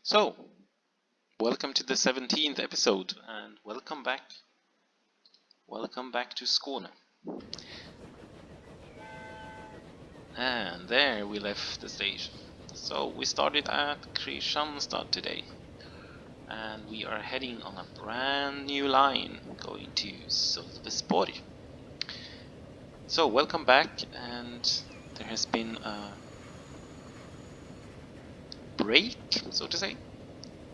So, welcome to the 17th episode, and welcome back. Welcome back to Skåne. And there we left the station. So we started at Kristianstad today, and we are heading on a brand new line going to Sölvesborg. So welcome back, and there has been a break, so to say.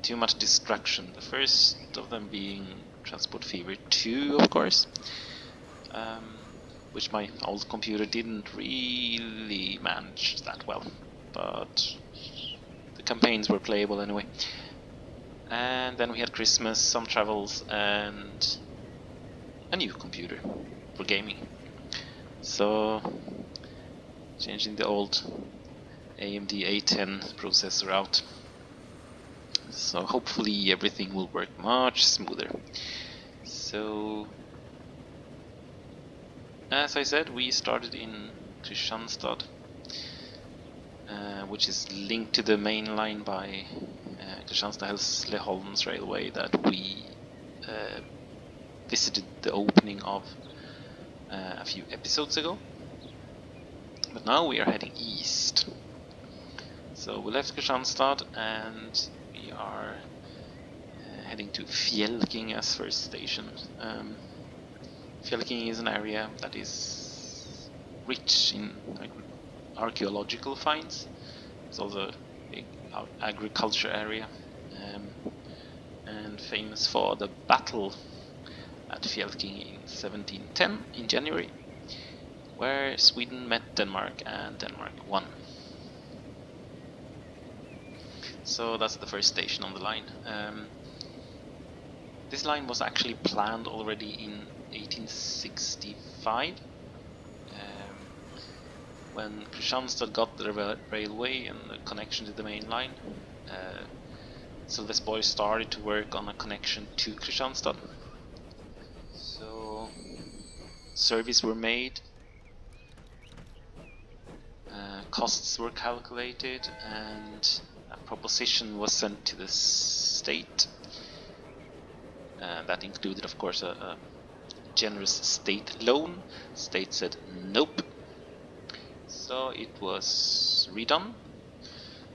Too much distraction. The first of them being Transport Fever 2, of course. Which my old computer didn't really manage that well, but the campaigns were playable anyway. And then we had Christmas, some travels, and a new computer for gaming. So changing the old AMD A10 processor out. So hopefully everything will work much smoother. So as I said, we started in Kristianstad, which is linked to the main line by Kristianstad-Hässleholms railway that we visited the opening of a few episodes ago. But now we are heading east. So we left Kristianstad and we are heading to Blekinge as first station. Blekinge is an area that is rich in archaeological finds. It's also a big agriculture area, and famous for the battle at Blekinge in 1710 in January, where Sweden met Denmark and Denmark won. So that's the first station on the line. This line was actually planned already in 1865. When Kristianstad got the railway and the connection to the main line, Sölvesborg started to work on a connection to Kristianstad. So surveys were made, costs were calculated, and a proposition was sent to the state. That included, of course, a generous state loan. State said nope. So it was redone,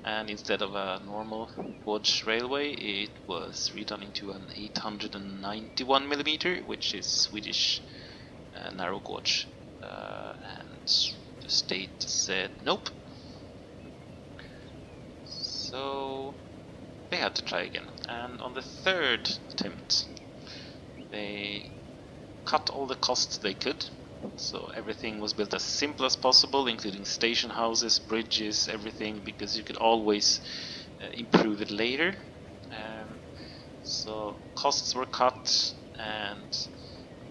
and instead of a normal gauge railway, it was redone into an 891mm, which is Swedish narrow gauge, and the state said nope. So they had to try again, and on the third attempt they cut all the costs they could. So everything was built as simple as possible, including station houses, bridges, everything, because you could always improve it later. So costs were cut, and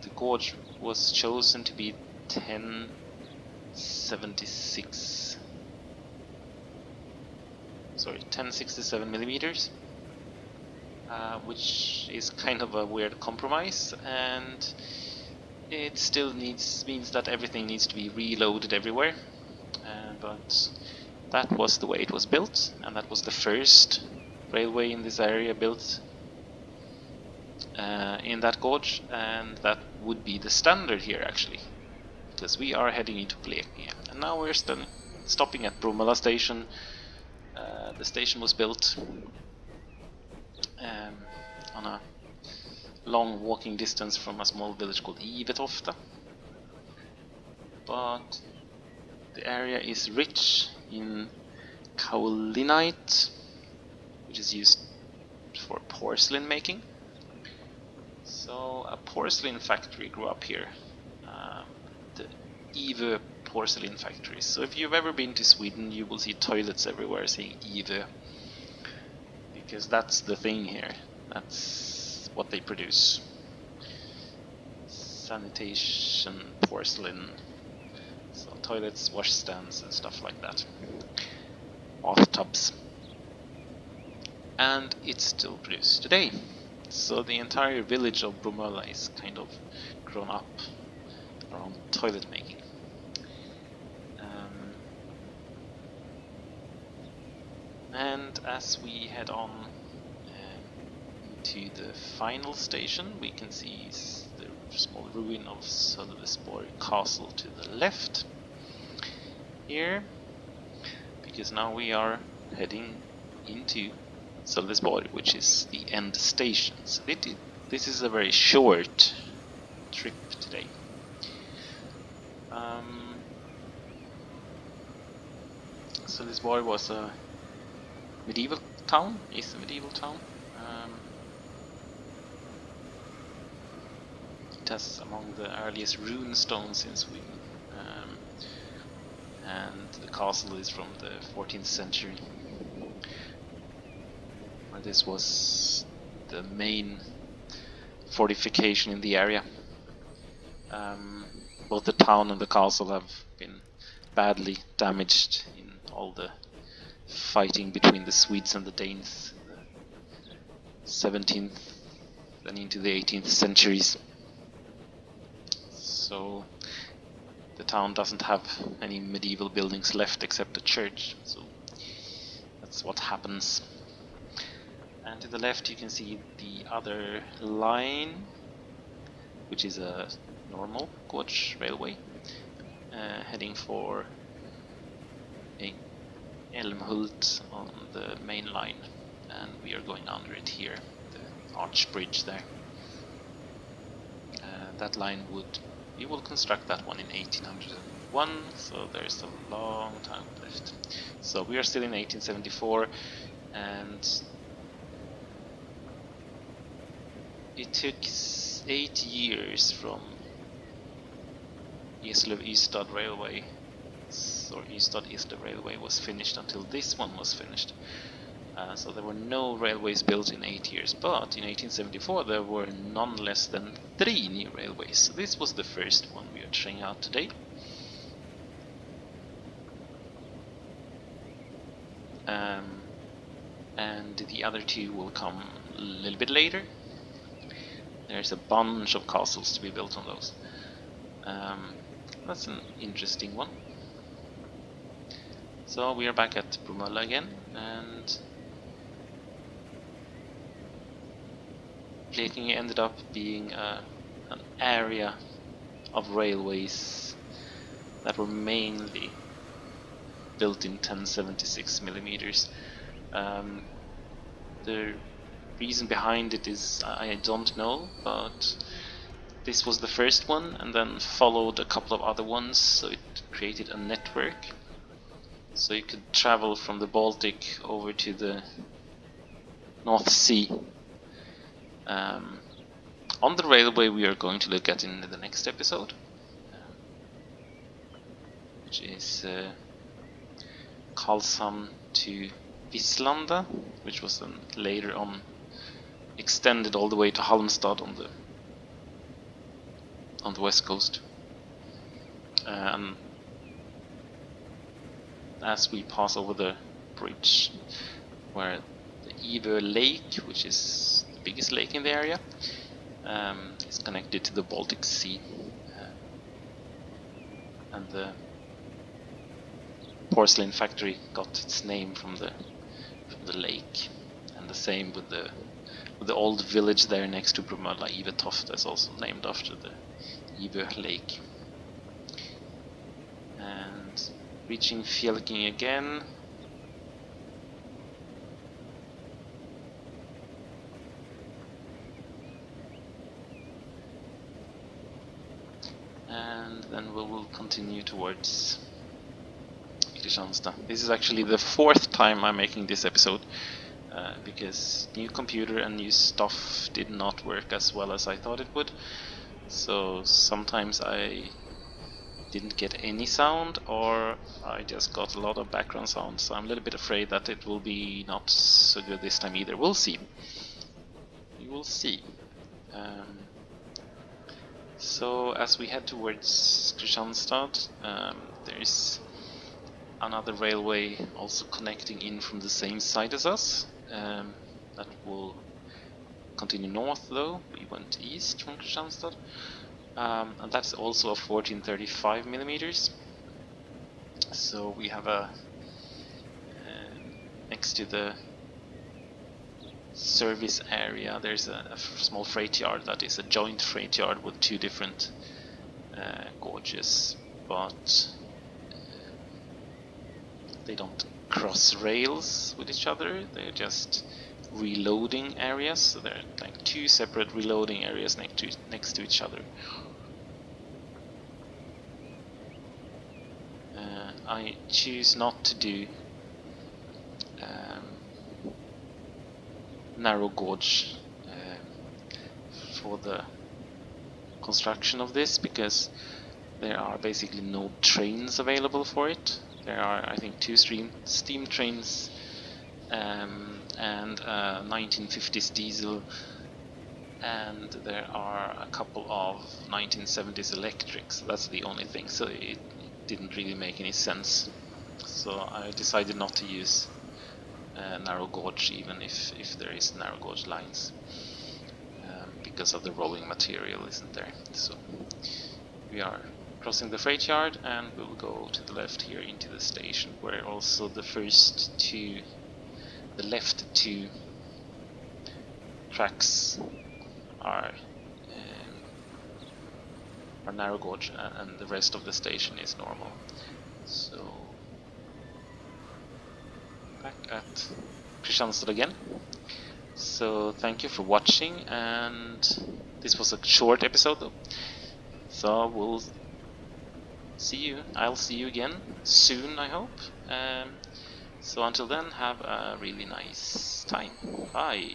the gauge was chosen to be 1067mm, which is kind of a weird compromise, and it still means that everything needs to be reloaded everywhere, but that was the way it was built, and that was the first railway in this area built in that gauge, and that would be the standard here actually, because we are heading into Blekinge, and now we're stopping at Bromölla station. The station was built on a long walking distance from a small village called Ivetofta, but the area is rich in kaolinite, which is used for porcelain making. So a porcelain factory grew up here, the Sölve porcelain factory. So if you've ever been to Sweden, you will see toilets everywhere saying Sölve, because that's the thing here. That's what they produce. Sanitation, porcelain, so toilets, washstands and stuff like that. Bathtubs. And it's still produced today. So the entire village of Bromölla is kind of grown up around toilet making. And as we head on to the final station, we can see the small ruin of Sölvesborg castle to the left here, because now we are heading into Sölvesborg, which is the end station. So this is a very short trip today. Sölvesborg was a medieval town, is a medieval town. It has among the earliest rune stones in Sweden, and the castle is from the 14th century, where this was the main fortification in the area. Both the town and the castle have been badly damaged in all the fighting between the Swedes and the Danes in the 17th and into the 18th centuries. So the town doesn't have any medieval buildings left except a church, so that's what happens. And to the left you can see the other line, which is a normal coach railway, heading for a Älmhult on the main line, and we are going under it here, the arch bridge there. That line we will construct that one in 1801, so there's a long time left. So we are still in 1874, and it took 8 years from Ystad railway, or Ystad railway was finished until this one was finished. So there were no railways built in 8 years, but in 1874 there were none less than 3 new railways. So this was the first one we are trying out today. And the other 2 will come a little bit later. There's a bunch of castles to be built on those. That's an interesting one. So we are back at Bromölla again, and Blekinge ended up being an area of railways that were mainly built in 1076 millimeters. The reason behind it is I don't know, but this was the first one, and then followed a couple of other ones, so it created a network. So you could travel from the Baltic over to the North Sea. On the railway we are going to look at in the next episode, which is Karlshamn to Vislanda, which was then later on extended all the way to Halmstad on the west coast. As we pass over the bridge, where the Ivö Lake, which is the biggest lake in the area, is connected to the Baltic Sea, and the porcelain factory got its name from the lake, and the same with the old village there next to Bromölla, Ivetoft, is also named after the Ivö Lake. And reaching Blekinge again. And then we will continue towards Kristianstad. This is actually the 4th time I'm making this episode, because new computer and new stuff did not work as well as I thought it would. So sometimes I didn't get any sound, or I just got a lot of background sound, so I'm a little bit afraid that it will be not so good this time either. We'll see. We will see. So as we head towards Kristianstad, there is another railway also connecting in from the same side as us. That will continue north though. We went east from Kristianstad. And that's also a 1435 millimeters. So we have a next to the service area there's a small freight yard that is a joint freight yard with two different gorges, but they don't cross rails with each other, they're just reloading areas, so they're like two separate reloading areas next to each other. I choose not to do narrow gorge for the construction of this, because there are basically no trains available for it. There are, I think, two steam trains and 1950s diesel, and there are a couple of 1970s electrics. So that's the only thing, so it didn't really make any sense. So I decided not to use narrow gauge, even if there is narrow gauge lines, because of the rolling material isn't there. So we are crossing the freight yard and we'll go to the left here into the station, where also the left two tracks are narrow gauge, and the rest of the station is normal. So back at Kristianstad again. So thank you for watching, and this was a short episode though. So I'll see you again soon, I hope. So until then, have a really nice time. Bye.